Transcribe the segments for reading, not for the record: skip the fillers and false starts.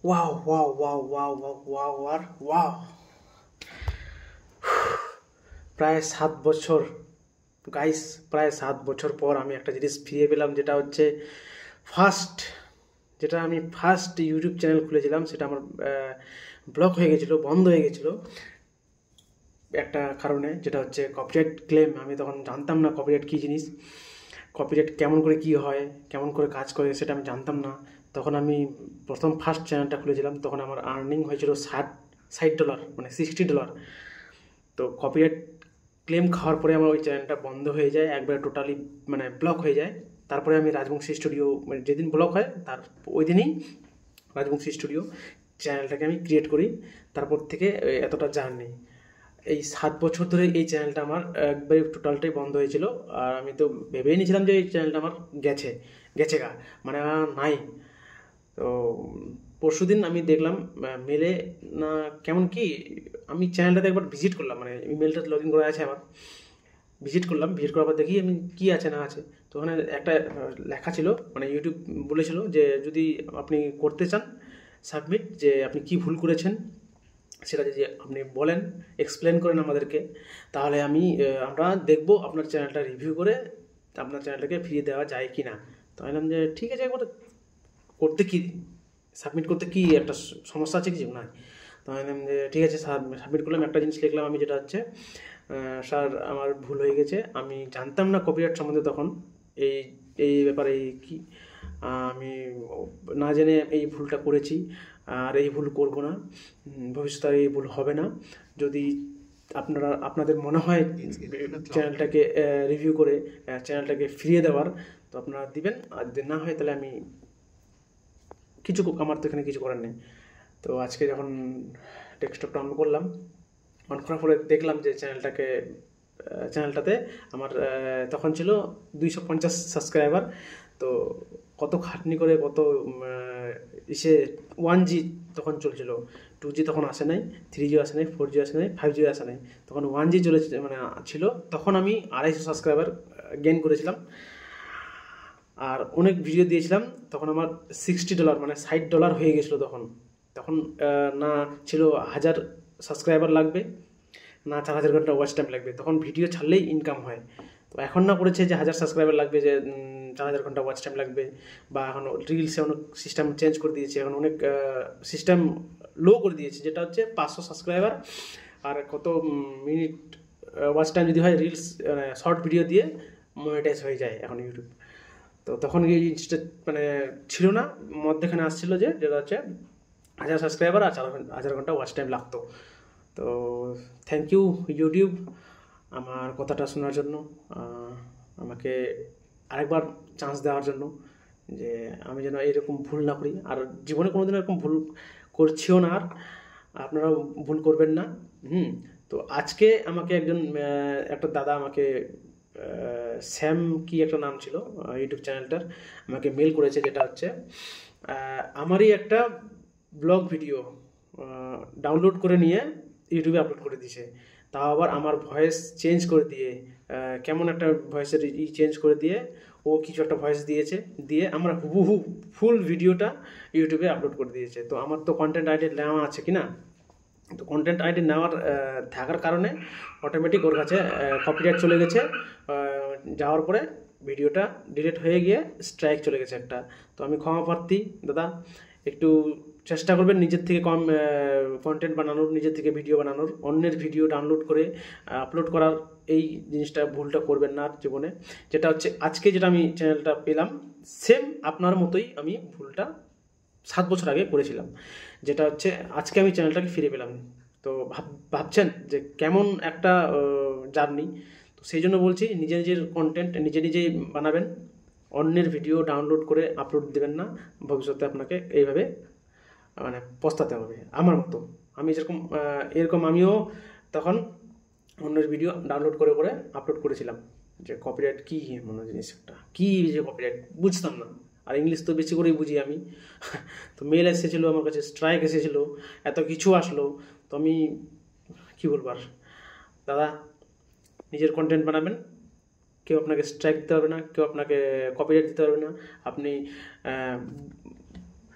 Wow wow wow wow wow wow আর wow প্রায় 7 বছর গাইস, প্রায় 7 বছর পর আমি একটা জিনিস ফিরে পেলাম, যেটা হচ্ছে আমি ফার্স্ট ইউটিউব চ্যানেল খুলেছিলাম। সেটা আমার ব্লক হয়ে গেছিলো, বন্ধ হয়ে গেছিলো একটা কারণে, যেটা হচ্ছে কপিরাইট ক্লেম। আমি তখন জানতাম না কপিরাইট কী জিনিস, কপিরাইট কেমন করে কী হয়, কেমন করে কাজ করে, সেটা আমি জানতাম না। তখন আমি প্রথম ফার্স্ট চ্যানেলটা খুলেছিলাম, তখন আমার আর্নিং হয়েছিল $60, মানে $60। তো কপিরাইট ক্লেম খাওয়ার পরে আমার ওই চ্যানেলটা বন্ধ হয়ে যায়, একবারে টোটালি মানে ব্লক হয়ে যায়। তারপরে আমি রাজবংশী স্টুডিও, মানে যেদিন ব্লক হয় তার ওই দিনই রাজবংশী স্টুডিও চ্যানেলটাকে আমি ক্রিয়েট করি। তারপর থেকে এতটা জার্নি, এই 7 বছর ধরে এই চ্যানেলটা আমার একবারে টোটালটাই বন্ধ হয়েছিল। আর আমি তো ভেবেই নিয়েছিলাম যে এই চ্যানেলটা আমার গেছে মানে নাই। তো পরশুদিন আমি দেখলাম মেলে না কেমন কি, আমি চ্যানেলটাতে একবার ভিজিট করলাম, মানে ইমেলটা লগ ইন করা আছে আমার। ভিজিট করার পর দেখি আমি কী আছে না আছে। তো ওখানে একটা লেখা ছিল, মানে ইউটিউব বলেছিল যে যদি আপনি করতে চান সাবমিট, যে আপনি কি ভুল করেছেন সেটা যদি আপনি বলেন, এক্সপ্লেন করেন আমাদেরকে, তাহলে আমরা দেখব আপনার চ্যানেলটা রিভিউ করে আপনার চ্যানেলটাকে ফিরিয়ে দেওয়া যায় কি না। তো আমি বললাম যে ঠিক আছে, একবার করতে কি সাবমিট করতে কি একটা সমস্যা আছে কিছু না। তো আমি বললাম যে ঠিক আছে, সাবমিট করলাম। একটা জিনিস লিখলাম আমি, যেটা হচ্ছে স্যার আমার ভুল হয়ে গেছে, আমি জানতাম না কপিরাইট সম্বন্ধে তখন, এই এই ব্যাপারে কি আমি না জেনে এই ভুলটা করেছি, আর এই ভুল করব না, ভবিষ্যতে আর এই ভুল হবে না। যদি আপনাদের মনে হয় চ্যানেলটাকে রিভিউ করে চ্যানেলটাকে ফিরিয়ে দেওয়ার, তো আপনারা দিবেন, আর যদি না হয় তাহলে আমার তো এখানে কিছু করার নেই। তো আজকে যখন ডেস্কটপটা অন করলাম, অন করার পরে দেখলাম যে চ্যানেলটাতে আমার তখন ছিল 250 সাবস্ক্রাইবার। তো কত খাটনি করে, কত 1G তখন চলছিল, 2G তখন আসে নাই, 3G আসে নাই, 4G আসে নাই, 5G আসে নাই, তখন 1G চলেছে, মানে ছিল। তখন আমি 250 সাবস্ক্রাইবার গেইন করেছিলাম, আর অনেক ভিডিও দিয়েছিলাম। তখন আমার $60, মানে $60 হয়ে গেছিলো তখন না ছিল 1000 সাবস্ক্রাইবার লাগবে, না 4000 ঘন্টা ওয়াচ টাইম লাগবে, তখন ভিডিও ছাড়লেই ইনকাম হয়। তো এখন না করেছে যে 1000 সাবস্ক্রাইবার লাগবে, যে 4000 ঘন্টা ওয়াচ টাইম লাগবে, বা এখন রিলসে অনেক সিস্টেম চেঞ্জ করে দিয়েছে, এখন অনেক সিস্টেম লো করে দিয়েছে, যেটা হচ্ছে 500 সাবস্ক্রাইবার আর কত মিনিট ওয়াচ টাইম যদি হয়, রিলস শর্ট ভিডিও দিয়ে মনিটাইজ হয়ে যায় এখন ইউটিউব। তো তখন এই জিনিসটা মানে ছিল না, মধ্যেখানে আসছিল যেটা হচ্ছে 1000 সাবস্ক্রাইবার আর 4000 ঘন্টা ওয়াচ টাইম লাগতো। তো থ্যাংক ইউ ইউটিউব আমার কথাটা শোনার জন্য, আমাকে আরেকবার চান্স দেওয়ার জন্য, যে আমি যেন এরকম ভুল না করি, আর জীবনে কোনোদিন এরকম ভুল করছিও না, আর আপনারাও ভুল করবেন না। তো আজকে আমাকে একটা দাদা আমাকে স্যাম কি একটা নাম ছিল ইউটিউব চ্যানেলটার, আমাকে মেল করেছে, যেটা হচ্ছে আমারই একটা ব্লগ ভিডিও ডাউনলোড করে নিয়ে ইউটিউবে আপলোড করে দিয়েছে, তাও আবার আমার ভয়েস চেঞ্জ করে দিয়ে, কেমন একটা ভয়েসের চেঞ্জ করে দিয়ে ও কিছু একটা ভয়েস দিয়েছে, দিয়ে আমার হুবহু ফুল ভিডিওটা ইউটিউবে আপলোড করে দিয়েছে। তো আমার তো কন্টেন্ট আইডি নেওয়া আছে কি না, তো কন্টেন্ট আইডি নেওয়ার থাকার কারণে অটোমেটিক ওর কাছে কপিরাইট চলে গেছে, যাওয়ার পরে ভিডিওটা ডিলিট হয়ে গিয়ে স্ট্রাইক চলে গেছে একটা। তো আমি ক্ষমা প্রার্থী দাদা, একটু চেষ্টা করবেন নিজের থেকে কম কন্টেন্ট বানানোর, নিজের থেকে ভিডিও বানানোর, অন্যের ভিডিও ডাউনলোড করে আপলোড করার এই জিনিসটা, ভুলটা করবেন না জীবনে। যেটা হচ্ছে আজকে যেটা আমি চ্যানেলটা পেলাম, সেম আপনার মতোই আমি ভুলটা 7 বছর আগে করেছিলাম, যেটা হচ্ছে আজকে আমি চ্যানেলটাকে ফিরে পেলাম। তো ভাবছেন যে কেমন একটা জার্নি। তো সেই জন্য বলছি, নিজের কন্টেন্ট নিজেই বানাবেন, অন্যের ভিডিও ডাউনলোড করে আপলোড দেবেন না, ভবিষ্যতে আপনাকে এইভাবে মানে পস্তাতে হবে আমার মতো। আমি এরকম আমিও তখন অন্যের ভিডিও ডাউনলোড করে আপলোড করেছিলাম, যে কপিরাইট কী মনে জিনিস, একটা কী যে কপিরাইট বুঝতাম না, আর ইংলিশ তো বেশি করেই বুঝি আমি। তো মেল এসেছিলো আমার কাছে, স্ট্রাইক এসেছিলো, এত কিছু আসলো। তো আমি কী বলবো আর, দাদা নিজের কন্টেন্ট বানাবেন, কেউ আপনাকে স্ট্রাইক দিতে পারবে না, কেউ আপনাকে কপিরাইট দিতে পারবে না। আপনি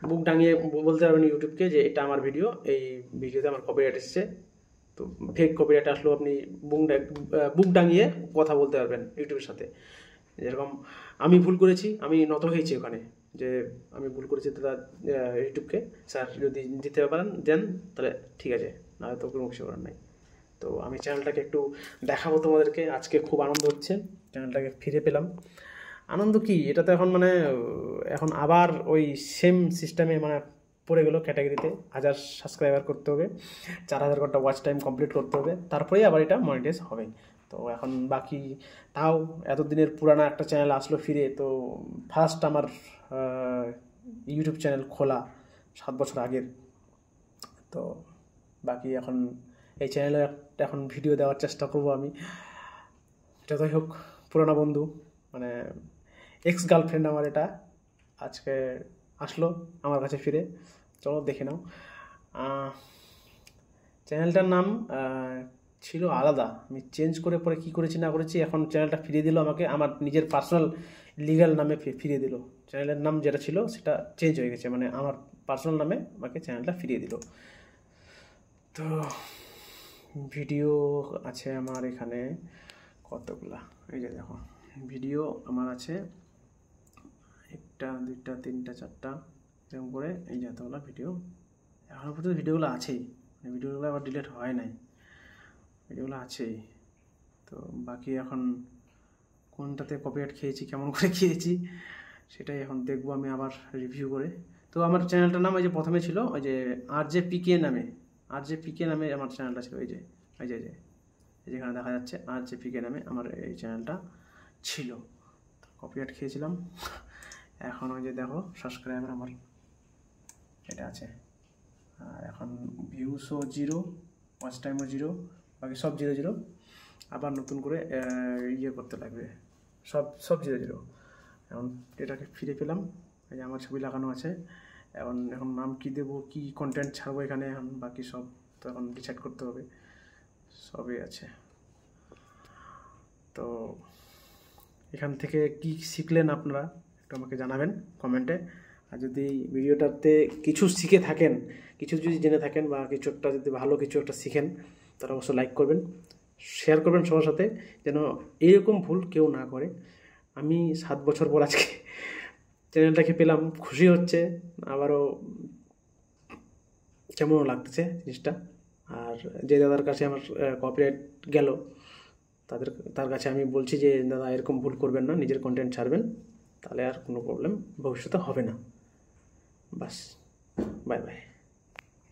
বুক টাঙিয়ে বলতে পারবেন ইউটিউবকে যে এটা আমার ভিডিও, এই ভিডিওতে আমার কপিরাইট এসেছে। তো ফেক কপিরাইট আসলেও আপনি বুক টাঙিয়ে কথা বলতে পারবেন ইউটিউবের সাথে। যেরকম আমি ভুল করেছি, আমি নত হয়েছি ওখানে যে আমি ভুল করেছি দাদা, ইউটিউবকে স্যার যদি দিতে পারেন দেন তাহলে ঠিক আছে, নাহলে তো কোনো কিছু করার নাই। তো আমি চ্যানেলটাকে একটু দেখাবো তোমাদেরকে। আজকে খুব আনন্দ হচ্ছে, চ্যানেলটাকে ফিরে পেলাম। আনন্দ কি, এটা তো এখন মানে এখন আবার ওই সেম সিস্টেমে মানে পড়ে গেলো ক্যাটাগরিতে। 1000 সাবস্ক্রাইবার করতে হবে, 4000 ঘন্টা ওয়াচ টাইম কমপ্লিট করতে হবে, তারপরেই আবার এটা মনিটাইজ হবে। তো এখন বাকি তাও এতদিনের পুরানো একটা চ্যানেল আসলো ফিরে। তো ফার্স্ট আমার ইউটিউব চ্যানেল খোলা 7 বছর আগের। তো বাকি এখন এই চ্যানেলে এখন ভিডিও দেওয়ার চেষ্টা করব আমি। যতই হোক পুরানো বন্ধু মানে এক্স গার্লফ্রেন্ড আমার এটা আজকে আসলো আমার কাছে ফিরে। চলো দেখে নাও। চ্যানেলটার নাম ছিল আলাদা, আমি চেঞ্জ করে পরে কী করেছি না করেছি, এখন চ্যানেলটা ফিরিয়ে দিল আমাকে আমার নিজের পার্সোনাল লিগ্যাল নামে ফিরিয়ে দিল। চ্যানেলের নাম যেটা ছিল সেটা চেঞ্জ হয়ে গেছে, মানে আমার পার্সোনাল নামে আমাকে চ্যানেলটা ফিরিয়ে দিল। তো ভিডিও আছে আমার এখানে কতগুলা, এই যে দেখো ভিডিও আমার আছে 1টা 2টা 3টা 4টা এরকম করে, এই যে এতগুলো ভিডিও এখনও পর্যন্ত ভিডিওগুলো আছেই, ভিডিওগুলো আবার ডিলিট হয় নাই, ভিডিওগুলো আছেই। তো বাকি এখন কোনটাতে কপিরাইট খেয়েছি, কেমন করে খেয়েছি সেটাই এখন দেখবো আমি আবার রিভিউ করে। তো আমার চ্যানেলটার নাম ওই যে প্রথমে ছিল ওই যে RJPK নামে, RJPK নামে আমার চ্যানেলটা ছিল। এই যে যেখানে দেখা যাচ্ছে RJPK নামে আমার এই চ্যানেলটা ছিল। কপিরাইট খেয়েছিলাম। এখন ওই যে দেখো সাবস্ক্রাইবার আমার এটা আছে, আর এখন ভিউসও 0, ওয়াচ টাইমও 0, বাকি সব 0 আবার নতুন করে ইয়ে করতে লাগবে, সব 0। এখন এটাকে ফিরে পেলাম, এই যে আমার ছবি লাগানো আছে। এখন নাম কি দেবো, কি কন্টেন্ট ছাড়বো এখানে, এখন বাকি সব তো এখন ডিসাইড করতে হবে, সবই আছে। তো এখান থেকে কি শিখলেন আপনারা একটু আমাকে জানাবেন কমেন্টে। আর যদি ভিডিওটাতে কিছু শিখে থাকেন, কিছু যদি জেনে থাকেন বা কিছু একটা যদি ভালো কিছু একটা শিখেন, তারা অবশ্যই লাইক করবেন, শেয়ার করবেন সবার সাথে, যেন এরকম ভুল কেউ না করে। আমি 7 বছর পর আজকে চ্যানেলটাকে পেলাম, খুশি হচ্ছে, আবারও কেমনও লাগতেছে জিনিসটা। আর যে দাদার কাছে আমার কপিরাইট গেল তার কাছে আমি বলছি যে দাদা এরকম ভুল করবেন না, নিজের কন্টেন্ট ছাড়বেন, তাহলে আর কোনো প্রবলেম ভবিষ্যতে হবে না। বাস, বাই বাই।